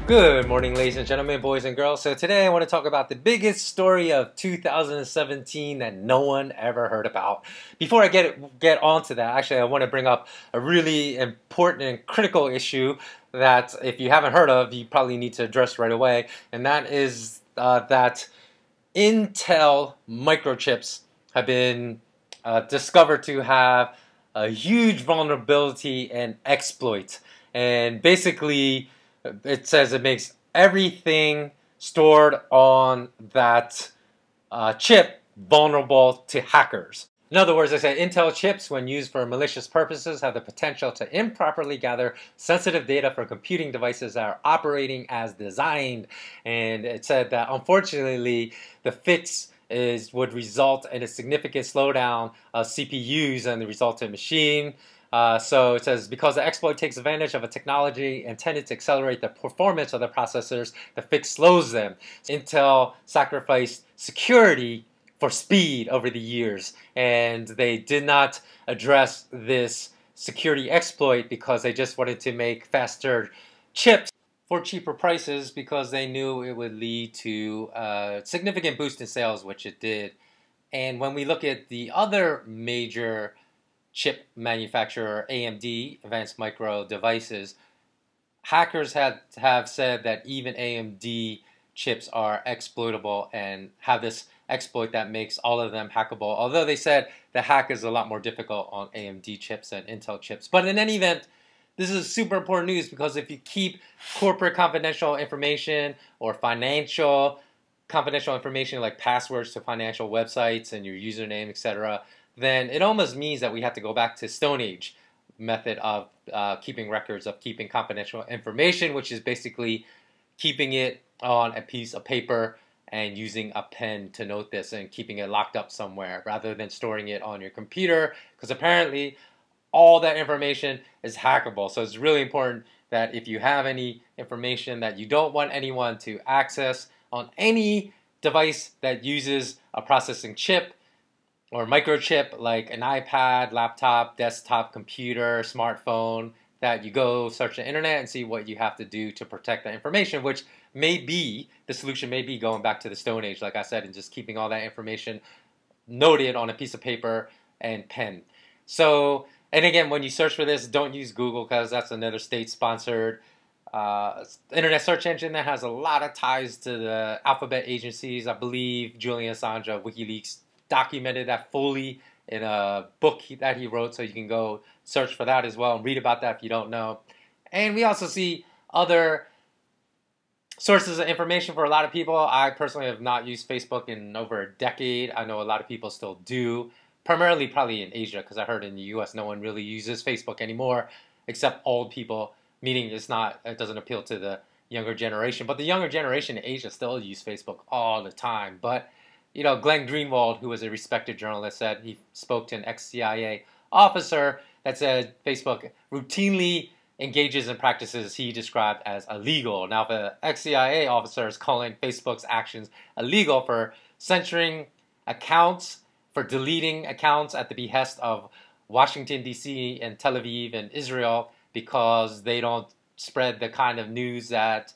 Good morning, ladies and gentlemen, boys and girls. So today I want to talk about the biggest story of 2017 that no one ever heard about. Before I get on to that, actually I want to bring up a really important and critical issue that if you haven't heard of, you probably need to address right away. And that is that Intel microchips have been discovered to have a huge vulnerability and exploit. And basically, it says it makes everything stored on that chip vulnerable to hackers. In other words, they say Intel chips, when used for malicious purposes, have the potential to improperly gather sensitive data for computing devices that are operating as designed. And it said that unfortunately, the fix would result in a significant slowdown of CPUs and the resultant machine. So it says, because the exploit takes advantage of a technology intended to accelerate the performance of the processors, the fix slows them. Intel sacrificed security for speed over the years, and they did not address this security exploit because they just wanted to make faster chips for cheaper prices because they knew it would lead to a significant boost in sales, which it did. And when we look at the other major chip manufacturer, AMD, Advanced Micro Devices, hackers have said that even AMD chips are exploitable and have this exploit that makes all of them hackable, although they said the hack is a lot more difficult on AMD chips than Intel chips. But in any event, this is super important news because if you keep corporate confidential information or financial confidential information like passwords to financial websites and your username, etc., then it almost means that we have to go back to Stone Age method of keeping records, of keeping confidential information, which is basically keeping it on a piece of paper and using a pen to note this and keeping it locked up somewhere rather than storing it on your computer, because apparently all that information is hackable. So it's really important that if you have any information that you don't want anyone to access on any device that uses a processing chip or microchip like an iPad, laptop, desktop, computer, smartphone, that you go search the internet and see what you have to do to protect that information, which may be, the solution may be going back to the Stone Age, like I said, and just keeping all that information noted on a piece of paper and pen. So, and again, when you search for this, don't use Google because that's another state-sponsored internet search engine that has a lot of ties to the alphabet agencies. I believe Julian Assange of WikiLeaks documented that fully in a book that he wrote, so you can go search for that as well and read about that if you don't know. And we also see other sources of information for a lot of people. I personally have not used Facebook in over a decade. I know a lot of people still do, primarily probably in Asia, because I heard in the US no one really uses Facebook anymore except old people, meaning it doesn't appeal to the younger generation. But the younger generation in Asia still use Facebook all the time. But you know, Glenn Greenwald, who was a respected journalist, said he spoke to an ex-CIA officer that said Facebook routinely engages in practices he described as illegal. Now, the ex-CIA officer is calling Facebook's actions illegal for censoring accounts, for deleting accounts at the behest of Washington, D.C. and Tel Aviv and Israel because they don't spread the kind of news that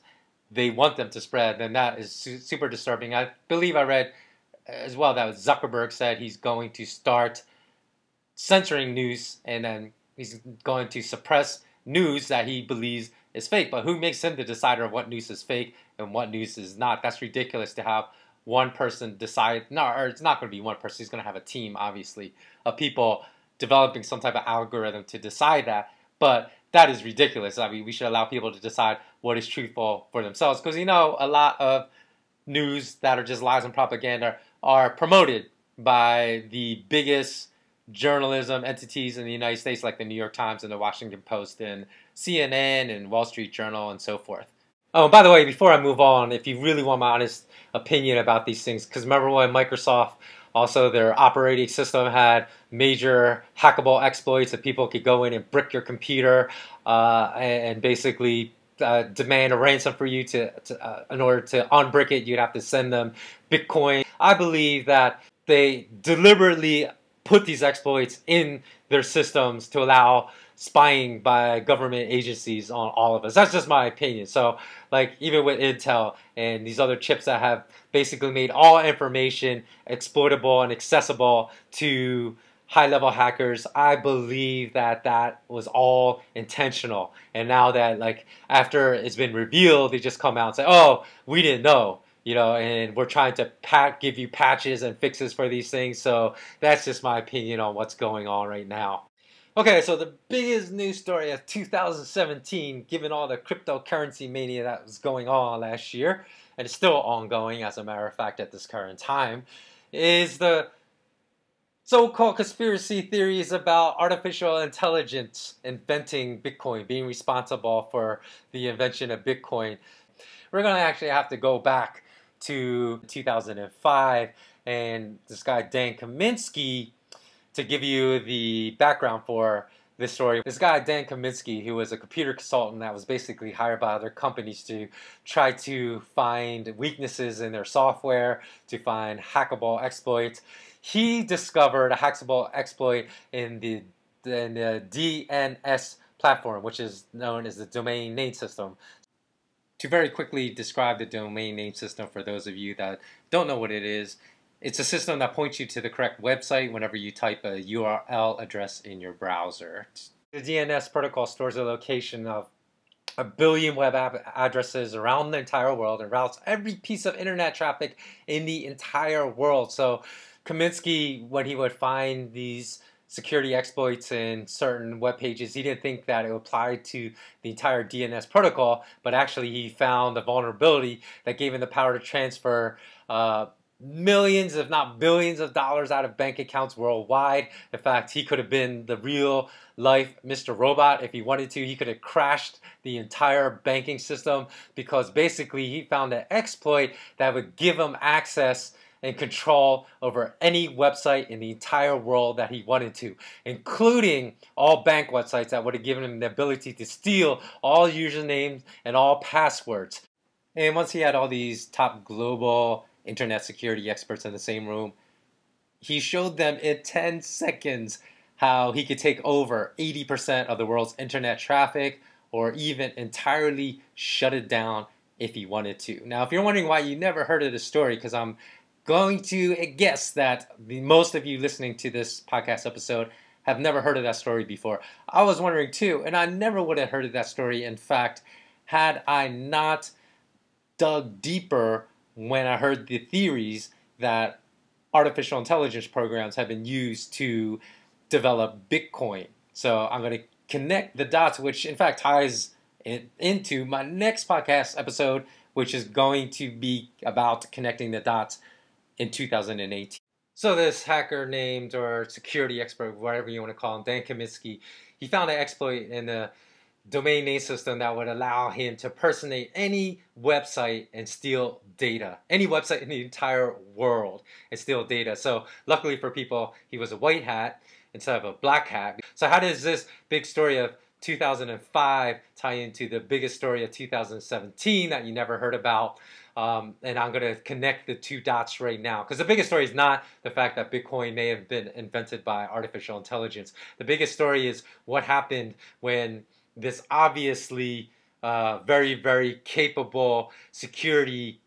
they want them to spread. And that is super disturbing. I believe I read as well that Zuckerberg said he's going to start censoring news and then he's going to suppress news that he believes is fake. But who makes him the decider of what news is fake and what news is not? That's ridiculous to have one person decide. No, or it's not going to be one person. He's going to have a team, obviously, of people developing some type of algorithm to decide that. But that is ridiculous. I mean, we should allow people to decide what is truthful for themselves, because you know a lot of news that are just lies and propaganda are promoted by the biggest journalism entities in the United States, like the New York Times and the Washington Post and CNN and Wall Street Journal and so forth. Oh, by the way, before I move on, if you really want my honest opinion about these things, because remember when Microsoft, also their operating system had major hackable exploits that people could go in and brick your computer and basically demand a ransom for you in order to unbrick it, you'd have to send them Bitcoin. I believe that they deliberately put these exploits in their systems to allow spying by government agencies on all of us. That's just my opinion. So like even with Intel and these other chips that have basically made all information exploitable and accessible to high-level hackers, I believe that that was all intentional. And now that like after it's been revealed, they just come out and say, oh, we didn't know. You know, and we're trying to give you patches and fixes for these things. So that's just my opinion on what's going on right now. Okay, so the biggest news story of 2017, given all the cryptocurrency mania that was going on last year, and it's still ongoing as a matter of fact at this current time, is the so-called conspiracy theories about artificial intelligence inventing Bitcoin, being responsible for the invention of Bitcoin. We're going to actually have to go back to 2005, and this guy Dan Kaminsky, to give you the background for this story. This guy, Dan Kaminsky, who was a computer consultant that was basically hired by other companies to try to find weaknesses in their software, to find hackable exploits. He discovered a hackable exploit in the DNS platform, which is known as the domain name system. To very quickly describe the domain name system for those of you that don't know what it is, it's a system that points you to the correct website whenever you type a URL address in your browser. The DNS protocol stores a location of 1 billion web addresses around the entire world and routes every piece of internet traffic in the entire world. So Kaminsky, when he would find these security exploits in certain web pages, he didn't think that it applied to the entire DNS protocol, but actually he found a vulnerability that gave him the power to transfer millions, if not billions of dollars out of bank accounts worldwide. In fact, he could have been the real life Mr. Robot if he wanted to. He could have crashed the entire banking system because basically he found an exploit that would give him access and control over any website in the entire world that he wanted to, including all bank websites that would have given him the ability to steal all usernames and all passwords. And once he had all these top global internet security experts in the same room, he showed them in 10 seconds how he could take over 80% of the world's internet traffic or even entirely shut it down if he wanted to. Now, if you're wondering why you never heard of this story, because I'm going to guess that most of you listening to this podcast episode have never heard of that story before. I was wondering too, and I never would have heard of that story. In fact, had I not dug deeper when I heard the theories that artificial intelligence programs have been used to develop Bitcoin. So I'm going to connect the dots, which in fact ties into my next podcast episode, which is going to be about connecting the dots in 2018. So this hacker named, or security expert, whatever you want to call him, Dan Kaminsky, he found an exploit in the domain name system that would allow him to impersonate any website and steal data. Any website in the entire world and steal data. So luckily for people, he was a white hat instead of a black hat. So how does this big story of 2005 tie into the biggest story of 2017 that you never heard about? And I'm going to connect the two dots right now, because the biggest story is not the fact that Bitcoin may have been invented by artificial intelligence. The biggest story is what happened when this obviously very, very capable security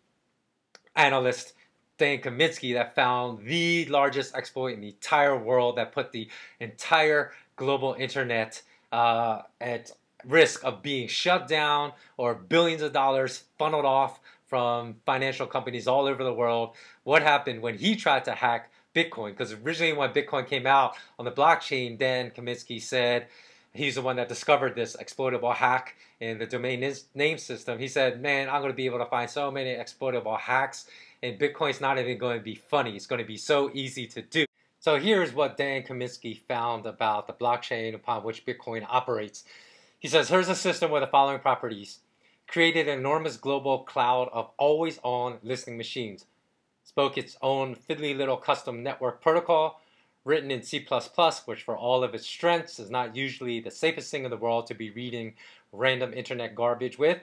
analyst, Dan Kaminsky, that found the largest exploit in the entire world that put the entire global internet at risk of being shut down, or billions of dollars funneled off from financial companies all over the world. What happened when he tried to hack Bitcoin? Because originally when Bitcoin came out on the blockchain, Dan Kaminsky said, he's the one that discovered this exploitable hack in the domain name system. He said, man, I'm going to be able to find so many exploitable hacks, and Bitcoin's not even going to be funny. It's going to be so easy to do. So here's what Dan Kaminsky found about the blockchain upon which Bitcoin operates. He says, here's a system with the following properties. Created an enormous global cloud of always-on listening machines. Spoke its own fiddly little custom network protocol, written in C++, which for all of its strengths is not usually the safest thing in the world to be reading random internet garbage with.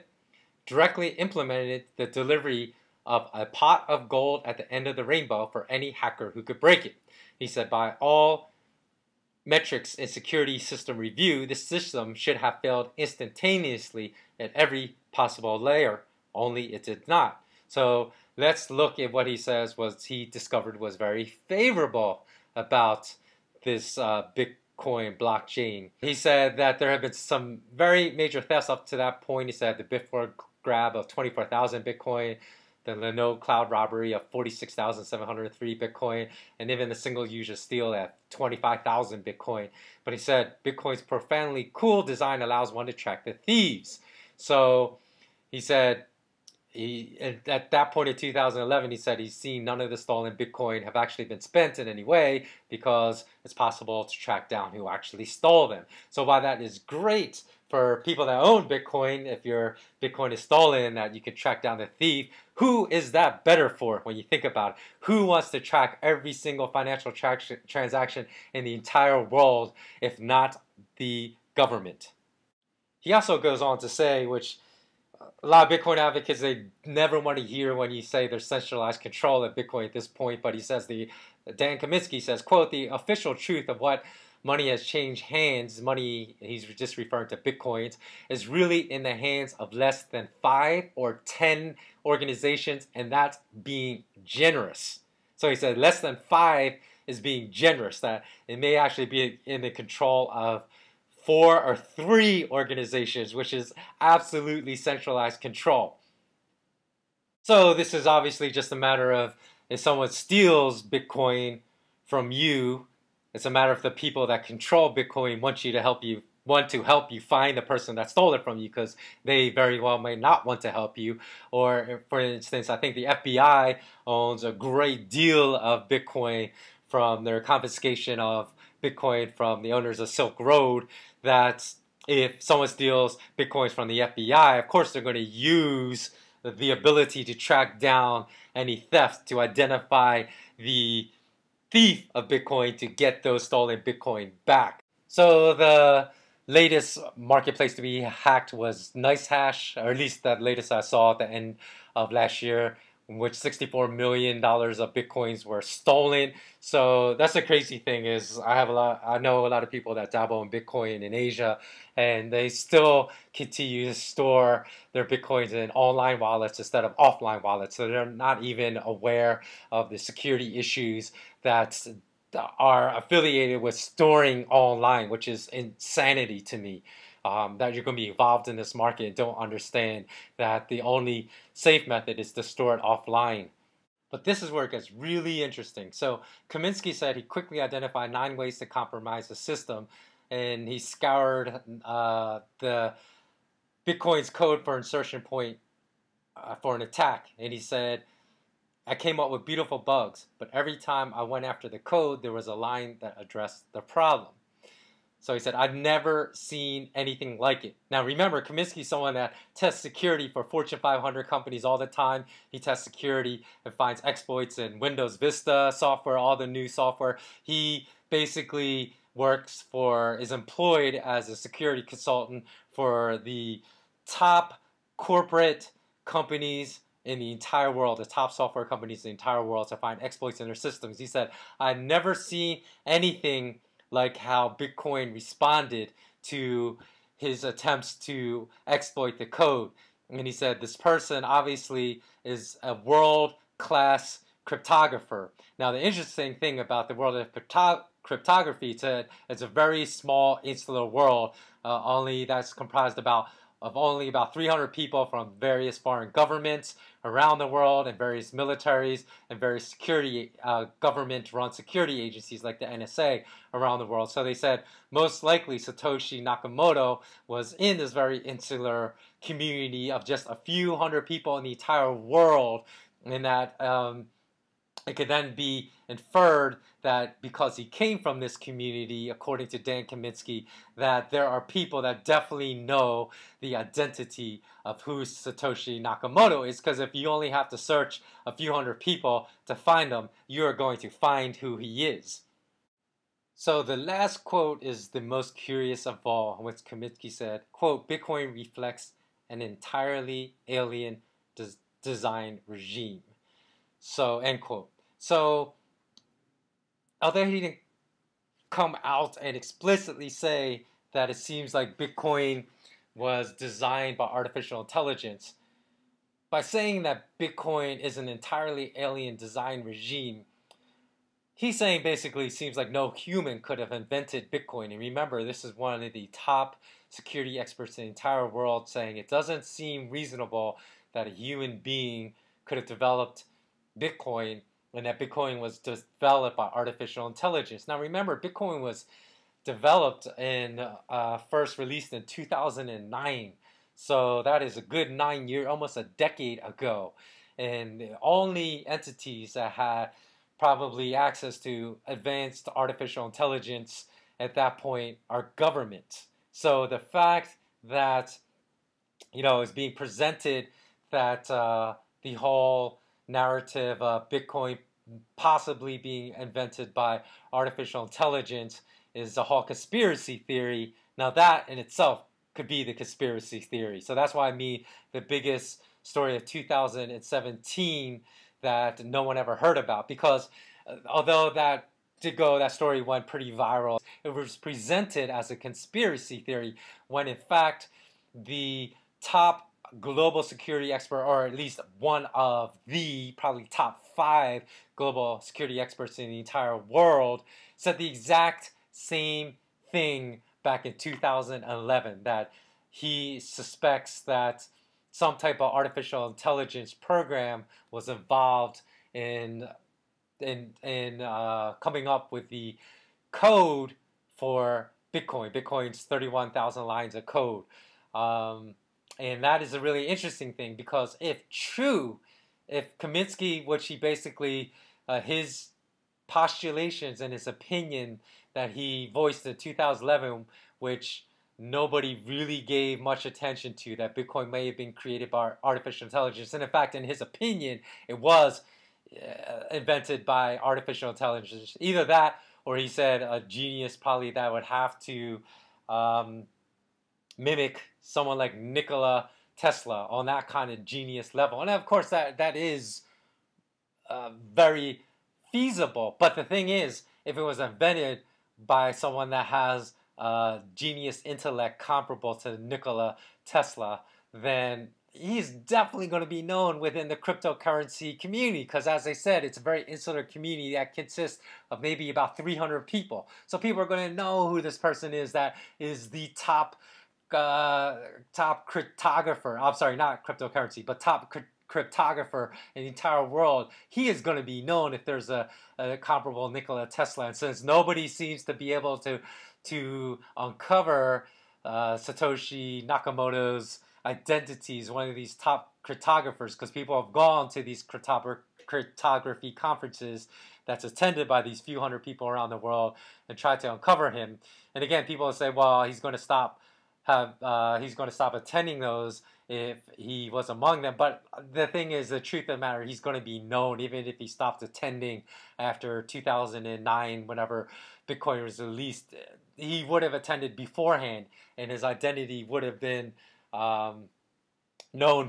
Directly implemented the delivery of a pot of gold at the end of the rainbow for any hacker who could break it. He said, by all metrics in security system review, the system should have failed instantaneously at every possible layer, only it did not. So let's look at what he says was he discovered was very favorable about this Bitcoin blockchain. He said that there have been some very major thefts up to that point. He said the Bitfork grab of 24,000 Bitcoin, the Linode cloud robbery of 46,703 Bitcoin, and even the single user steal at 25,000 Bitcoin. But he said Bitcoin's profoundly cool design allows one to track the thieves. So he said, at that point in 2011, he said he's seen none of the stolen Bitcoin have actually been spent in any way because it's possible to track down who actually stole them. So while that is great for people that own Bitcoin, if your Bitcoin is stolen, that you can track down the thief, who is that better for when you think about it? Who wants to track every single financial transaction in the entire world if not the government? He also goes on to say, which a lot of Bitcoin advocates, they never want to hear when you say there's centralized control of Bitcoin at this point, but he says, Dan Kaminsky says, quote, the official truth of what money has changed hands, money, he's just referring to Bitcoins, is really in the hands of less than 5 or 10 organizations, and that's being generous. So he said less than 5 is being generous, that it may actually be in the control of 4 or 3 organizations, which is absolutely centralized control. So this is obviously just a matter of if someone steals Bitcoin from you, it's a matter of the people that control Bitcoin want to help you find the person that stole it from you, because they very well may not want to help you. Or for instance, I think the FBI owns a great deal of Bitcoin from their confiscation of Bitcoin from the owners of Silk Road, that if someone steals Bitcoins from the FBI, of course they're going to use the ability to track down any theft, to identify the thief of Bitcoin, to get those stolen Bitcoin back. So the latest marketplace to be hacked was NiceHash, or at least the latest I saw at the end of last year, in which $64 million of Bitcoins were stolen. So that's the crazy thing is I know a lot of people that dabble in Bitcoin in Asia, and they still continue to store their Bitcoins in online wallets instead of offline wallets. So they're not even aware of the security issues that are affiliated with storing online, which is insanity to me. That you're going to be involved in this market and don't understand that the only safe method is to store it offline. But this is where it gets really interesting. So Kaminsky said he quickly identified 9 ways to compromise the system, and he scoured the Bitcoin's code for insertion point for an attack. And he said, I came up with beautiful bugs, but every time I went after the code, there was a line that addressed the problem. So he said, I've never seen anything like it. Now remember, Kaminsky's someone that tests security for Fortune 500 companies all the time. He tests security and finds exploits in Windows Vista software, all the new software. He basically is employed as a security consultant for the top corporate companies in the entire world, the top software companies in the entire world, to find exploits in their systems. He said, I've never seen anything like how Bitcoin responded to his attempts to exploit the code. And he said this person obviously is a world-class cryptographer. Now the interesting thing about the world of cryptography is that it's a very small insular world, only that's comprised of only about 300 people from various foreign governments around the world, and various militaries and various security government-run security agencies like the NSA around the world. So they said most likely Satoshi Nakamoto was in this very insular community of just a few hundred people in the entire world, and that it could then be inferred that because he came from this community, according to Dan Kaminsky, that there are people that definitely know the identity of who Satoshi Nakamoto is, because if you only have to search a few hundred people to find him, you're going to find who he is. So the last quote is the most curious of all, which Kaminsky said, quote, Bitcoin reflects an entirely alien design regime. So, end quote. So, although he didn't come out and explicitly say that it seems like Bitcoin was designed by artificial intelligence. By saying that Bitcoin is an entirely alien design regime, he's saying basically it seems like no human could have invented Bitcoin. And remember, this is one of the top security experts in the entire world saying it doesn't seem reasonable that a human being could have developed Bitcoin, and that Bitcoin was developed by artificial intelligence. Now remember, Bitcoin was developed and first released in 2009. So that is a good 9 years, almost a decade ago. And the only entities that had probably access to advanced artificial intelligence at that point are governments. So the fact that, is being presented that the whole narrative of Bitcoin possibly being invented by artificial intelligence is a whole conspiracy theory. Now that in itself could be the conspiracy theory. So that's why the biggest story of 2017 that no one ever heard about, because although that story went pretty viral, it was presented as a conspiracy theory when in fact the top global security expert, or at least one of the probably top 5 global security experts in the entire world, said the exact same thing back in 2011, that he suspects that some type of artificial intelligence program was involved in coming up with the code for Bitcoin. Bitcoin's 31,000 lines of code. And that is a really interesting thing, because if true, if Kaminsky, which he basically, his postulations and his opinion that he voiced in 2011, which nobody really gave much attention to, that Bitcoin may have been created by artificial intelligence. And in fact, in his opinion, it was invented by artificial intelligence. Either that, or he said a genius probably that would have to mimic someone like Nikola Tesla on that kind of genius level. And of course, that is very feasible. But the thing is, if it was invented by someone that has genius intellect comparable to Nikola Tesla, then he's definitely going to be known within the cryptocurrency community, because as I said, it's a very insular community that consists of maybe about 300 people. So people are going to know who this person is that is the top cryptographer. I'm sorry, not cryptocurrency, but top cryptographer in the entire world. He is going to be known if there's a comparable Nikola Tesla. And since nobody seems to be able to uncover Satoshi Nakamoto's identities, one of these top cryptographers, because people have gone to these cryptography conferences that's attended by these few hundred people around the world and tried to uncover him. And again, people say, well, he's going to stop attending those if he was among them. But the thing is, the truth of the matter, he's going to be known even if he stopped attending after 2009, whenever Bitcoin was released. He would have attended beforehand, and his identity would have been known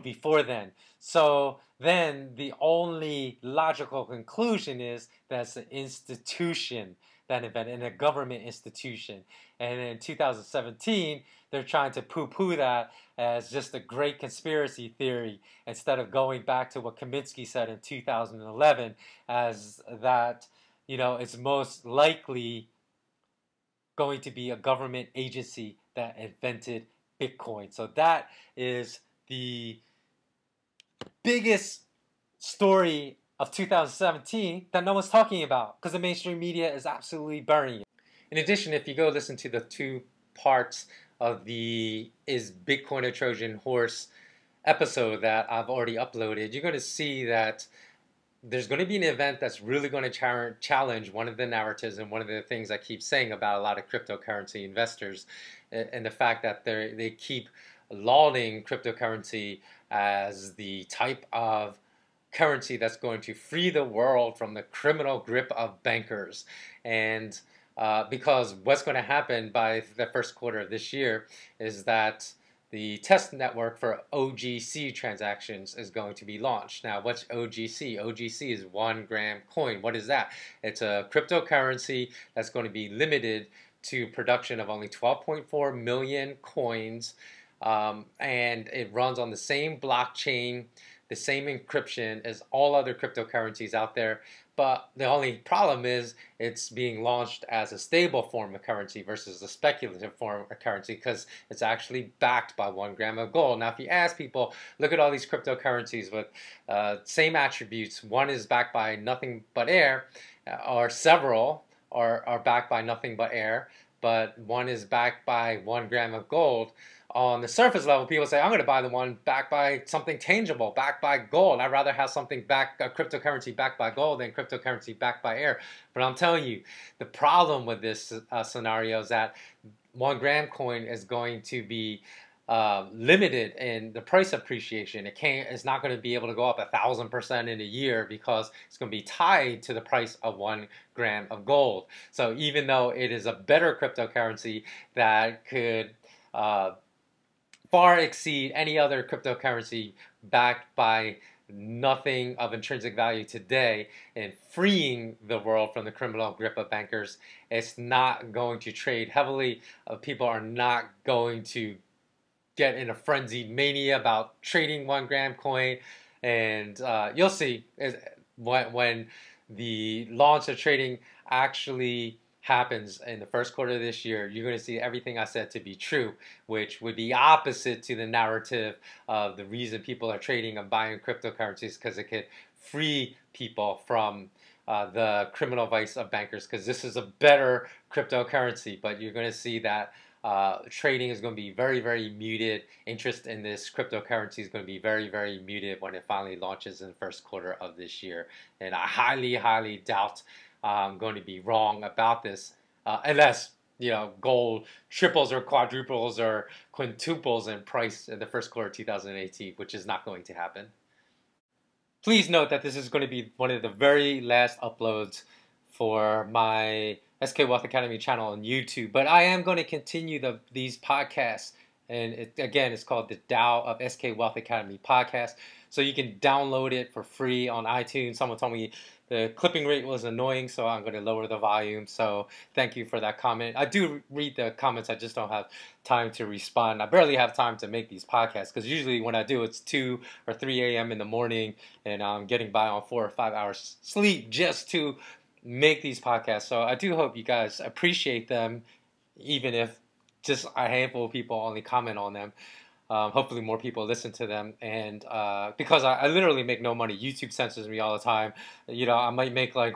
before then. So then the only logical conclusion is that it's an institution that invented, a government institution. And in 2017, they're trying to poo-poo that as just a great conspiracy theory, instead of going back to what Kaminsky said in 2011, as that, it's most likely going to be a government agency that invented Bitcoin. So that is the biggest story of 2017 that no one's talking about, because the mainstream media is absolutely burying it. In addition, if you go listen to the 2 parts of the Is Bitcoin a Trojan Horse episode that I've already uploaded, you're going to see that there's going to be an event that's really going to challenge one of the narratives and one of the things I keep saying about a lot of cryptocurrency investors, and the fact that they keep lauding cryptocurrency as the type of currency that's going to free the world from the criminal grip of bankers. And because what's going to happen by the first quarter of this year is that the test network for OGC transactions is going to be launched. Now, what's OGC? OGC is 1 gram coin. What is that? It's a cryptocurrency that's going to be limited to production of only 12.4 million coins, and it runs on the same blockchain, the same encryption as all other cryptocurrencies out there. But the only problem is it's being launched as a stable form of currency versus a speculative form of currency, because it's actually backed by 1 gram of gold. Now, if you ask people, look at all these cryptocurrencies with same attributes. One is backed by nothing but air, or several are backed by nothing but air, but one is backed by 1 gram of gold. On the surface level, people say, I'm going to buy the one backed by something tangible, backed by gold. I'd rather have something backed, a cryptocurrency backed by gold than cryptocurrency backed by air. But I'm telling you, the problem with this scenario is that 1 gram coin is going to be limited in the price appreciation. It's not going to be able to go up 1,000% in a year, because it's going to be tied to the price of 1 gram of gold. So even though it is a better cryptocurrency that could far exceed any other cryptocurrency backed by nothing of intrinsic value today and freeing the world from the criminal grip of bankers, it's not going to trade heavily. People are not going to get in a frenzied mania about trading 1 gram coin. And you'll see when the launch of trading actually happens in the first quarter of this year, you're going to see everything I said to be true, which would be opposite to the narrative of the reason people are trading and buying cryptocurrencies, because it could free people from the criminal vice of bankers, because this is a better cryptocurrency. But you're going to see that trading is going to be very, very muted. Interest in this cryptocurrency is going to be very, very muted when it finally launches in the first quarter of this year. And I highly, highly doubt I'm going to be wrong about this, unless gold triples or quadruples or quintuples in price in the first quarter of 2018, which is not going to happen. Please note that this is going to be one of the very last uploads for my SK Wealth Academy channel on YouTube, but I am going to continue these podcasts, and it's called the Tao of SK Wealth Academy podcast. So you can download it for free on iTunes. Someone told me the clipping rate was annoying, so I'm going to lower the volume. So thank you for that comment. I do read the comments. I just don't have time to respond. I barely have time to make these podcasts, because usually when I do, it's 2 or 3 a.m. in the morning, and I'm getting by on 4 or 5 hours sleep just to make these podcasts. So I do hope you guys appreciate them, even if just a handful of people only comment on them. Hopefully more people listen to them, and because I literally make no money. YouTube censors me all the time. I might make, like,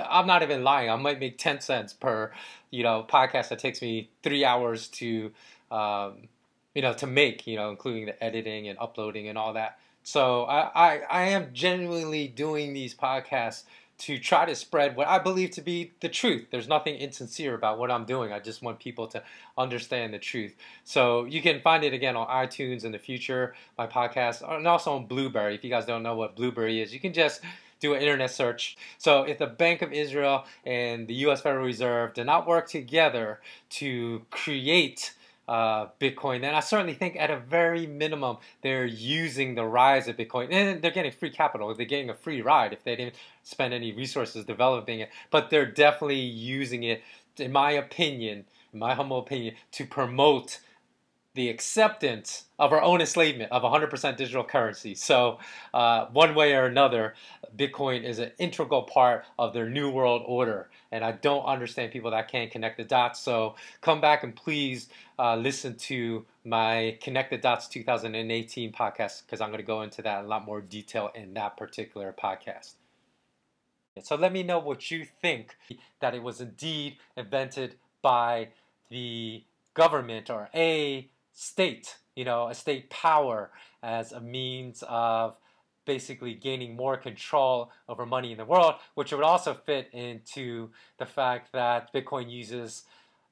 I'm not even lying, I might make 10 cents per podcast that takes me 3 hours to to make, including the editing and uploading and all that. So I am genuinely doing these podcasts to try to spread what I believe to be the truth. There's nothing insincere about what I'm doing. I just want people to understand the truth. So you can find it again on iTunes in the future, my podcast, and also on Blueberry. If you guys don't know what Blueberry is, you can just do an internet search. So if the Bank of Israel and the U.S. Federal Reserve do not work together to create Bitcoin, then I certainly think at a very minimum they're using the rise of Bitcoin, and they're getting free capital. They're getting a free ride if they didn't spend any resources developing it, but they're definitely using it, in my opinion, in my humble opinion, to promote the acceptance of our own enslavement of 100% digital currency. So one way or another, Bitcoin is an integral part of their new world order. And I don't understand people that can't connect the dots. So come back and please listen to my Connect the Dots 2018 podcast, because I'm going to go into that in a lot more detail in that particular podcast. So let me know what you think, that it was indeed invented by the government or a state, a state power, as a means of basically gaining more control over money in the world, which would also fit into the fact that Bitcoin uses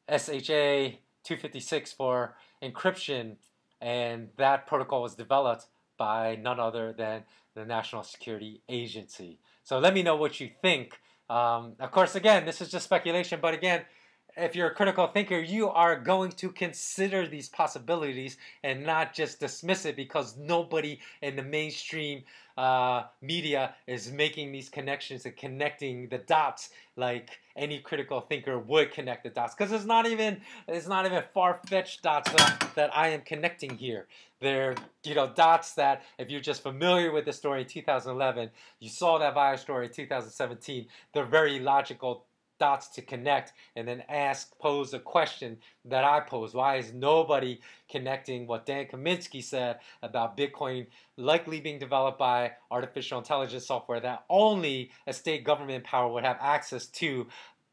SHA 256 for encryption, and that protocol was developed by none other than the National Security Agency. So let me know what you think. Of course, again, this is just speculation, but again, if you're a critical thinker, you are going to consider these possibilities and not just dismiss it because nobody in the mainstream media is making these connections and connecting the dots like any critical thinker would connect the dots. Because it's not even far-fetched dots that I am connecting here. They're dots that if you're just familiar with the story in 2011, you saw that virus story in 2017. They're very logical dots to connect and then pose a question that I pose. Why is nobody connecting what Dan Kaminsky said about Bitcoin likely being developed by artificial intelligence software that only a state government power would have access to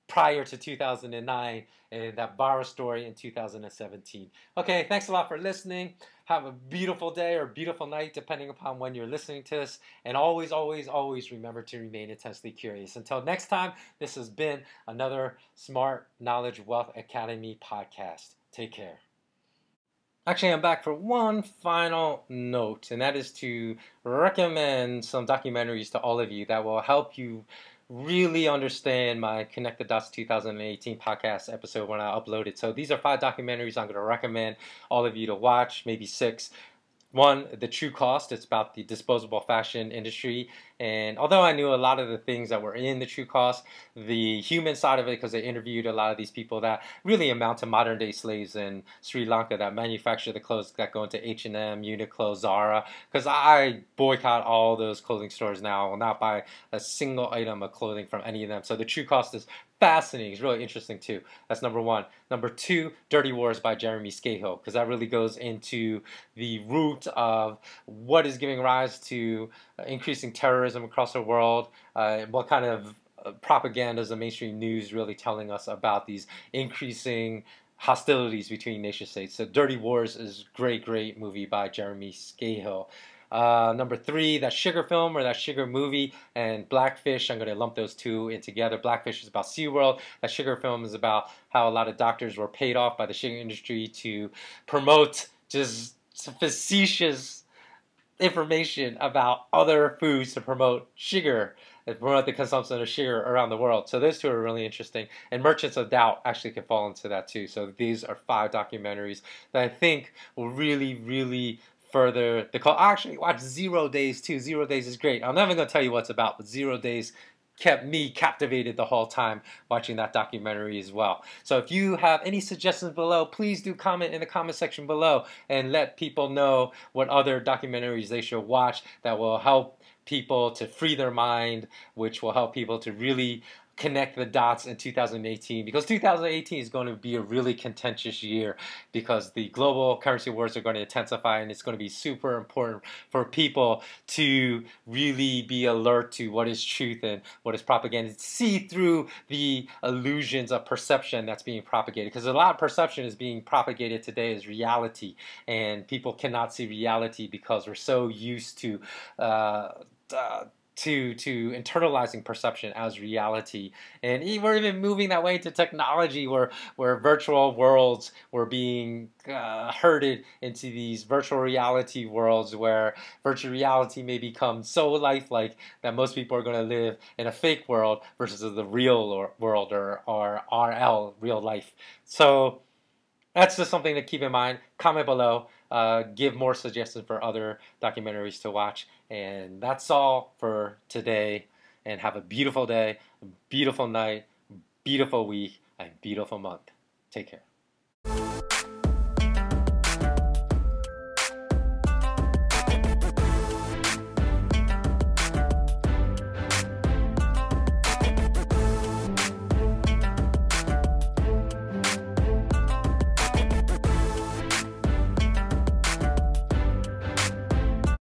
prior to 2009 and that virus story in 2017. Okay, thanks a lot for listening. Have a beautiful day or beautiful night depending upon when you're listening to this. And always, always, always remember to remain intensely curious. Until next time, this has been another Smart Knowledge Wealth Academy podcast. Take care. Actually, I'm back for one final note, and that is to recommend some documentaries to all of you that will help you really understand my Connect the Dots 2018 podcast episode when I upload it. So these are 5 documentaries I'm going to recommend all of you to watch, maybe 6. One, The True Cost. It's about the disposable fashion industry. And although I knew a lot of the things that were in The True Cost, the human side of it, because they interviewed a lot of these people that really amount to modern day slaves in Sri Lanka that manufacture the clothes that go into H&M, Uniqlo, Zara. Because I boycott all those clothing stores now. I will not buy a single item of clothing from any of them. So The True Cost is fascinating. It's really interesting too. That's number 1. Number 2, Dirty Wars by Jeremy Scahill, because that really goes into the root of what is giving rise to increasing terrorism across the world, what kind of propaganda is the mainstream news really telling us about these increasing hostilities between nation states. So Dirty Wars is a great, great movie by Jeremy Scahill. Number 3, that Sugar film or that Sugar movie, and Blackfish. I'm going to lump those two in together. Blackfish is about SeaWorld. That Sugar film is about how a lot of doctors were paid off by the sugar industry to promote just facetious information about other foods to promote sugar and promote the consumption of sugar around the world. So those two are really interesting. And Merchants of Doubt actually can fall into that too. So these are 5 documentaries that I think will really, really further the call. Actually, watch 0 Days too. 0 Days is great. I'm never going to tell you what it's about, but 0 Days kept me captivated the whole time watching that documentary as well. So if you have any suggestions below, please do comment in the comment section below and let people know what other documentaries they should watch that will help people to free their mind, which will help people to really connect the dots in 2018, because 2018 is going to be a really contentious year because the global currency wars are going to intensify, and it's going to be super important for people to really be alert to what is truth and what is propaganda, see through the illusions of perception that's being propagated, because a lot of perception is being propagated today as reality, and people cannot see reality because we're so used to internalizing perception as reality. And we're even moving that way into technology where virtual worlds were being herded into these virtual reality worlds where virtual reality may become so lifelike that most people are going to live in a fake world versus the real world or RL, real life. So that's just something to keep in mind. Comment below. Give more suggestions for other documentaries to watch. And that's all for today. And have a beautiful day, beautiful night, beautiful week, and beautiful month. Take care.